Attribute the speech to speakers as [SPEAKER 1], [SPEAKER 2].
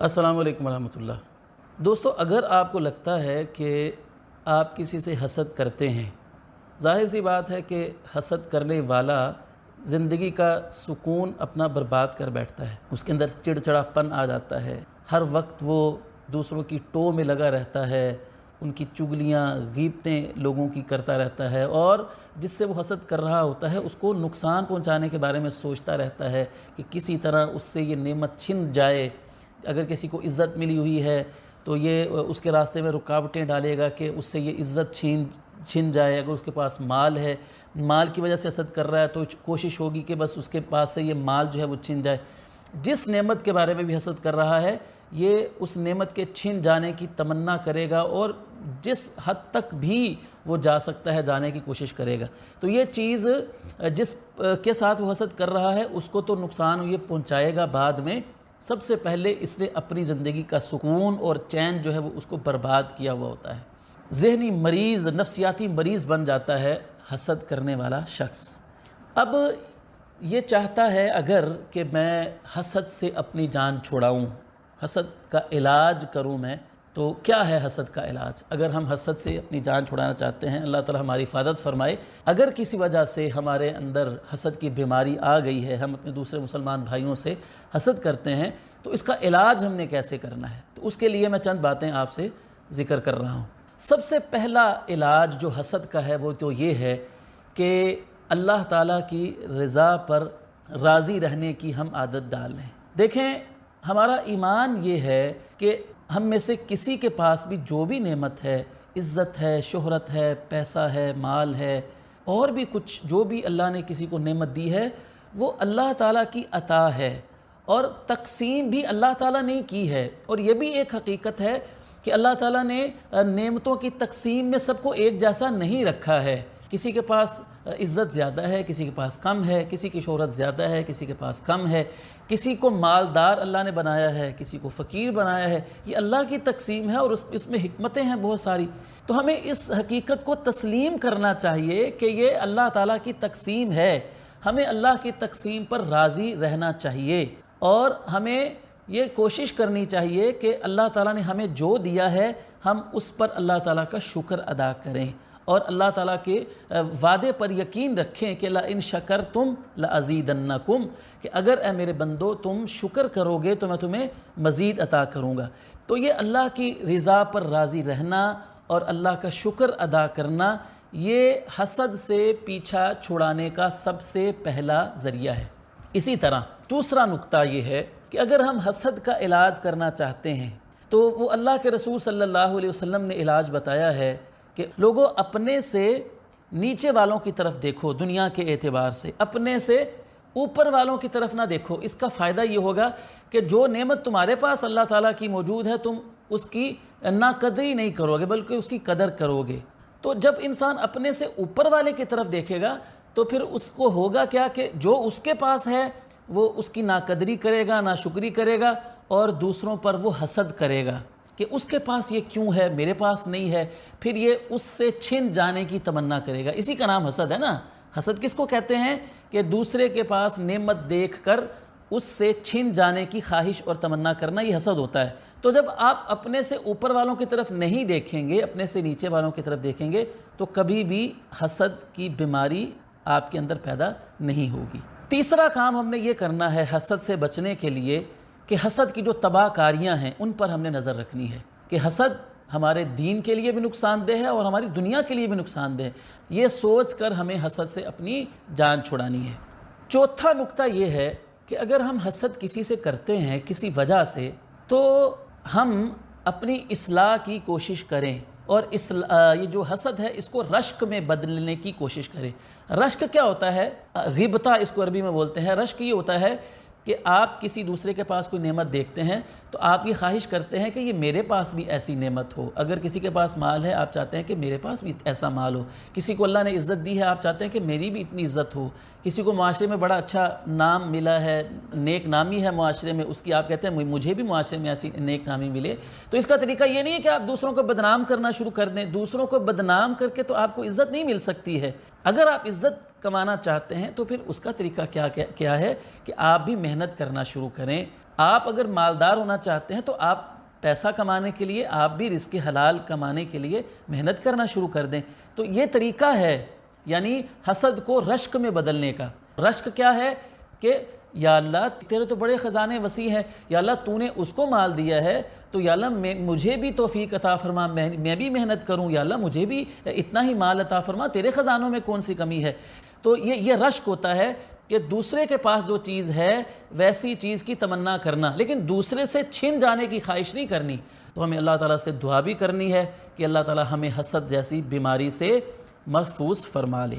[SPEAKER 1] السلام علیکم ورحمۃ اللہ۔ دوستو، اگر آپ کو لگتا ہے کہ آپ کسی سے حسد کرتے ہیں، ظاہر سی بات ہے کہ حسد کرنے والا زندگی کا سکون اپنا برباد کر بیٹھتا ہے، اس کے اندر چڑچڑاپن آ جاتا ہے، ہر وقت وہ دوسروں کی ٹو میں لگا رہتا ہے، ان کی چگلیاں غیبتیں لوگوں کی کرتا رہتا ہے، اور جس سے وہ حسد کر رہا ہوتا ہے اس کو نقصان پہنچانے کے بارے میں سوچتا رہتا ہے کہ کسی طرح اس سے یہ نعمت چھن جائے۔ اگر کسی کو عزت ملی ہوئی ہے تو یہ اس کے راستے میں رکاوٹیں ڈالے گا کہ اس سے یہ عزت چھن جائے۔ اگر اس کے پاس مال ہے، مال کی وجہ سے حسد کر رہا ہے تو کوشش ہوگی کہ بس اس کے پاس سے یہ مال جو ہے وہ چھن جائے۔ جس نعمت کے بارے میں بھی حسد کر رہا ہے یہ اس نعمت کے چھن جانے کی تمنا کرے گا، اور جس حد تک بھی وہ جا سکتا ہے جانے کی کوشش کرے گا۔ تو یہ چیز جس کے ساتھ وہ حسد کر رہا ہے اس کو تو نقصان یہ پہنچائے گا بعد میں۔ سب سے پہلے اس نے اپنی زندگی کا سکون اور چین جو ہے وہ اس کو برباد کیا ہوا ہوتا ہے۔ ذہنی مریض، نفسیاتی مریض بن جاتا ہے حسد کرنے والا شخص۔ اب یہ چاہتا ہے اگر کہ میں حسد سے اپنی جان چھڑاؤں، حسد کا علاج کروں میں، تو کیا ہے حسد کا علاج؟ اگر ہم حسد سے اپنی جان چھڑانا چاہتے ہیں، اللہ تعالی ہماری حفاظت فرمائے، اگر کسی وجہ سے ہمارے اندر حسد کی بیماری آ گئی ہے، ہم اپنے دوسرے مسلمان بھائیوں سے حسد کرتے ہیں، تو اس کا علاج ہم نے کیسے کرنا ہے؟ تو اس کے لیے میں چند باتیں آپ سے ذکر کر رہا ہوں۔ سب سے پہلا علاج جو حسد کا ہے وہ تو یہ ہے کہ اللہ تعالیٰ کی رضا پر راضی رہنے کی ہم عادت ڈال لیں۔ دیکھیں، ہمارا ایمان یہ ہے کہ ہم میں سے کسی کے پاس بھی جو بھی نعمت ہے، عزت ہے، شہرت ہے، پیسہ ہے، مال ہے، اور بھی کچھ جو بھی اللہ نے کسی کو نعمت دی ہے، وہ اللہ تعالیٰ کی عطا ہے، اور تقسیم بھی اللہ تعالیٰ نے کی ہے۔ اور یہ بھی ایک حقیقت ہے کہ اللہ تعالیٰ نے نعمتوں کی تقسیم میں سب کو ایک جیسا نہیں رکھا ہے۔ کسی کے پاس عزت زیادہ ہے، کسی کے پاس کم ہے، کسی کی شہرت زیادہ ہے، کسی کے پاس کم ہے، کسی کو مالدار اللہ نے بنایا ہے، کسی کو فقیر بنایا ہے۔ یہ اللہ کی تقسیم ہے اور اس میں حکمتیں ہیں بہت ساری۔ تو ہمیں اس حقیقت کو تسلیم کرنا چاہیے کہ یہ اللہ تعالیٰ کی تقسیم ہے، ہمیں اللہ کی تقسیم پر راضی رہنا چاہیے، اور ہمیں یہ کوشش کرنی چاہیے کہ اللہ تعالیٰ نے ہمیں جو دیا ہے ہم اس پر اللہ تعالیٰ کا شکر ادا کریں، اور اللہ تعالیٰ کے وعدے پر یقین رکھیں کہ لَإِن شَكَرْتُمْ لَأَزِيدَنَّكُمْ، کہ اگر اے میرے بندو تم شکر کرو گے تو میں تمہیں مزید عطا کروں گا۔ تو یہ اللہ کی رضا پر راضی رہنا اور اللہ کا شکر ادا کرنا، یہ حسد سے پیچھا چھڑانے کا سب سے پہلا ذریعہ ہے۔ اسی طرح دوسرا نقطہ یہ ہے کہ اگر ہم حسد کا علاج کرنا چاہتے ہیں تو وہ اللہ کے رسول صلی اللہ علیہ وسلم نے علاج بتایا ہے کہ لوگوں اپنے سے نیچے والوں کی طرف دیکھو، دنیا کے اعتبار سے اپنے سے اوپر والوں کی طرف نہ دیکھو۔ اس کا فائدہ یہ ہوگا کہ جو نعمت تمہارے پاس اللہ تعالیٰ کی موجود ہے تم اس کی ناقدری نہیں کرو گے بلکہ اس کی قدر کرو گے۔ تو جب انسان اپنے سے اوپر والے کی طرف دیکھے گا تو پھر اس کو ہوگا کیا کہ جو اس کے پاس ہے وہ اس کی ناقدری کرے گا، ناشکری کرے گا، اور دوسروں پر وہ حسد کرے گا کہ اس کے پاس یہ کیوں ہے، میرے پاس نہیں ہے، پھر یہ اس سے چھن جانے کی تمنا کرے گا۔ اسی کا نام حسد ہے نا۔ حسد کس کو کہتے ہیں؟ کہ دوسرے کے پاس نعمت دیکھ کر اس سے چھن جانے کی خواہش اور تمنا کرنا، یہ حسد ہوتا ہے۔ تو جب آپ اپنے سے اوپر والوں کی طرف نہیں دیکھیں گے، اپنے سے نیچے والوں کی طرف دیکھیں گے، تو کبھی بھی حسد کی بیماری آپ کے اندر پیدا نہیں ہوگی۔ تیسرا کام ہم نے یہ کرنا ہے حسد سے بچنے کے لیے کہ حسد کی جو تباہ کاریاں ہیں ان پر ہم نے نظر رکھنی ہے کہ حسد ہمارے دین کے لیے بھی نقصان دہ ہے اور ہماری دنیا کے لیے بھی نقصان دہ ہے۔ یہ سوچ کر ہمیں حسد سے اپنی جان چھڑانی ہے۔ چوتھا نقطہ یہ ہے کہ اگر ہم حسد کسی سے کرتے ہیں کسی وجہ سے، تو ہم اپنی اصلاح کی کوشش کریں، اور یہ جو حسد ہے اس کو رشک میں بدلنے کی کوشش کریں۔ رشک کیا ہوتا ہے؟ غیبتہ اس کو عربی میں بولتے ہیں۔ رشک یہ ہوتا ہے کہ آپ کسی دوسرے کے پاس کوئی نعمت دیکھتے ہیں تو آپ یہ خواہش کرتے ہیں کہ یہ میرے پاس بھی ایسی نعمت ہو۔ اگر کسی کے پاس مال ہے آپ چاہتے ہیں کہ میرے پاس بھی ایسا مال ہو۔ کسی کو اللہ نے عزت دی ہے آپ چاہتے ہیں کہ میری بھی اتنی عزت ہو۔ کسی کو معاشرے میں بڑا اچھا نام ملا ہے، نیک نامی ہے معاشرے میں، اس کی آپ کہتے ہیں مجھے بھی معاشرے میں ایسی نیک نامی ملے۔ تو اس کا طریقہ یہ نہیں ہے کہ آپ دوسروں کو بدنام کرنا شروع کر دیں۔ دوسروں کو بدنام کر کے تو آپ کو عزت نہیں مل سکتی ہے۔ اگر آپ عزت کمانا چاہتے ہیں تو پھر اس کا طریقہ کیا ہے کہ آپ بھی محنت کرنا شروع کریں، آپ اگر مالدار ہونا چاہتے ہیں تو آپ پیسہ کمانے کے لیے آپ بھی رزق حلال کمانے کے لیے محنت کرنا شروع کر دیں. تو یہ طریقہ ہے یعنی حسد کو رشک میں بدلنے کا. رشک کیا ہے کہ یا اللہ تیرے تو بڑے خزانے وسیع ہیں، یا اللہ تو نے اس کو مال دیا ہے تو یا اللہ مجھے بھی توفیق عطا فرما، میں بھی محنت کروں، یا اللہ مجھے بھی اتنا ہی مال عطا فرما، تیرے خزانوں میں کون سی کمی ہے. تو یہ رشک ہوتا ہے کہ دوسرے کے پاس جو چیز ہے ویسی چیز کی تمنا کرنا، لیکن دوسرے سے چھن جانے کی خواہش نہیں کرنی. تو ہمیں اللہ تعالیٰ سے دعا بھی کرنی ہے کہ اللہ تعالیٰ ہمیں حسد جیسی بیماری سے محفوظ فرما لے.